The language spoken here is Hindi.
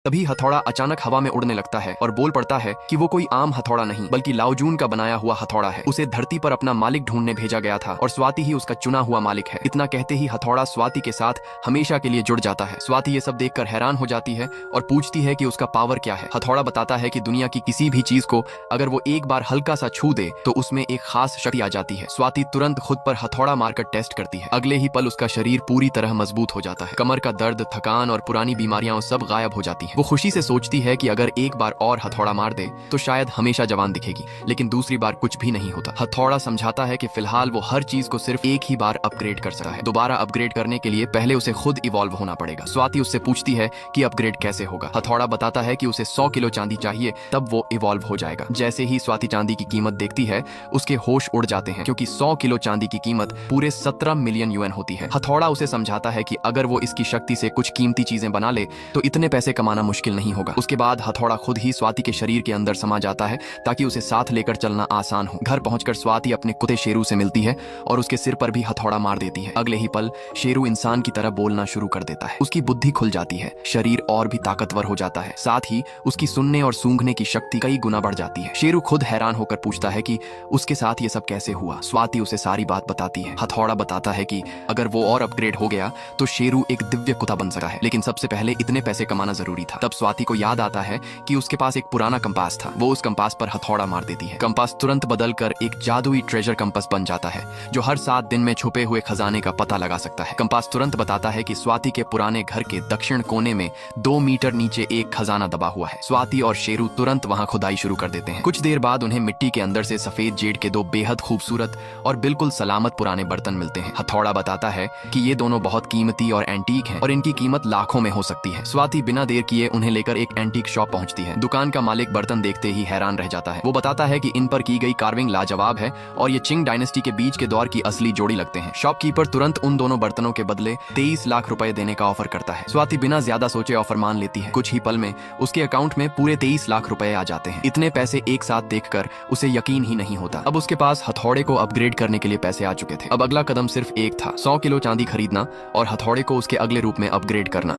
तभी हथौड़ा अचानक हवा में उड़ने लगता है और बोल पड़ता है कि वो कोई आम हथौड़ा नहीं बल्कि लाओजून का बनाया हुआ हथौड़ा है। उसे धरती पर अपना मालिक ढूंढने भेजा गया था और स्वाति ही उसका चुना हुआ मालिक है। इतना कहते ही हथौड़ा स्वाति के साथ हमेशा के लिए जुड़ जाता है। स्वाति ये सब देखकर हैरान हो जाती है और पूछती है कि उसका पावर क्या है। हथौड़ा बताता है कि दुनिया की किसी भी चीज को अगर वो एक बार हल्का सा छू दे तो उसमें एक खास शक्ति आ जाती है। स्वाति तुरंत खुद पर हथौड़ा मारकर टेस्ट करती है। अगले ही पल उसका शरीर पूरी तरह मजबूत हो जाता है। कमर का दर्द, थकान और पुरानी बीमारियां सब गायब हो जाती हैं। वो खुशी से सोचती है कि अगर एक बार और हथौड़ा मार दे तो शायद हमेशा जवान दिखेगी, लेकिन दूसरी बार कुछ भी नहीं होता। हथौड़ा समझाता है कि फिलहाल वो हर चीज को सिर्फ एक ही बार अपग्रेड कर सकता है। दोबारा अपग्रेड करने के लिए पहले उसे खुद इवॉल्व होना पड़ेगा। स्वाति उससे पूछती है कि अपग्रेड कैसे होगा। हथौड़ा बताता है कि उसे 100 किलो चांदी चाहिए, तब वो इवॉल्व हो जाएगा। जैसे ही स्वाति चांदी की कीमत देखती है उसके होश उड़ जाते हैं, क्योंकि 100 किलो चांदी की कीमत पूरे 17 मिलियन यूएन होती है। हथौड़ा उसे समझाता है कि अगर वो इसकी शक्ति से कुछ कीमती चीजें बना ले तो इतने पैसे कमाना मुश्किल नहीं होगा। उसके बाद हथौड़ा खुद ही स्वाति के शरीर के अंदर समा जाता है ताकि उसे साथ लेकर चलना आसान हो। घर पहुंचकर स्वाति अपने कुत्ते शेरू से मिलती है और उसके सिर पर भी हथौड़ा मार देती है। अगले ही पल शेरू इंसान की तरह बोलना शुरू कर देता है। उसकी बुद्धि खुल जाती है, शरीर और भी ताकतवर हो जाता है, साथ ही उसकी सुनने और सूंघने की शक्ति कई गुना बढ़ जाती है। शेरू खुद हैरान होकर पूछता है कि उसके साथ ये सब कैसे हुआ। स्वाति उसे सारी बात बताती है। हथौड़ा बताता है कि अगर वो और अपग्रेड हो गया तो शेरू एक दिव्य कुत्ता बन सकता है, लेकिन सबसे पहले इतने पैसे कमाना जरूरी था। तब स्वाति को याद आता है कि उसके पास एक पुराना कंपास था। वो उस कंपास पर हथौड़ा मार देती है। कंपास तुरंत बदलकर एक जादुई ट्रेजर कंपास बन जाता है जो हर 7 दिन में छुपे हुए खजाने का पता लगा सकता है। कंपास तुरंत बताता है कि स्वाति के पुराने घर के दक्षिण कोने में 2 मीटर नीचे एक खजाना दबा हुआ है। स्वाति और शेरू तुरंत वहां खुदाई शुरू कर देते हैं। कुछ देर बाद उन्हें मिट्टी के अंदर से सफेद जेड के 2 बेहद खूबसूरत और बिल्कुल सलामत पुराने बर्तन मिलते हैं। हथौड़ा बताता है कि ये दोनों बहुत कीमती और एंटीक हैं और इनकी कीमत लाखों में हो सकती है। स्वाति बिना देर किए उन्हें लेकर एक एंटीक शॉप पहुंचती है। दुकान का मालिक बर्तन देखते ही हैरान रह जाता है। वो बताता है कि इन पर की गई कार्विंग लाजवाब है और ये चिंग डायनेस्टी के बीच के दौर की असली जोड़ी लगते हैं। शॉपकीपर तुरंत उन दोनों बर्तनों के बदले 23 लाख रुपए देने का ऑफर करता है। स्वाति बिना ज्यादा सोचे ऑफर मान लेती है। कुछ ही पल में उसके अकाउंट में पूरे 23 लाख रुपए आ जाते हैं। इतने पैसे एक साथ देखकर उसे यकीन ही नहीं होता। अब उसके पास हथौड़े को अपग्रेड करने के लिए पैसे आ चुके थे। अब अगला कदम सिर्फ एक था, 100 किलो चांदी खरीदना और हथौड़े को उसके अगले रूप में अपग्रेड करना।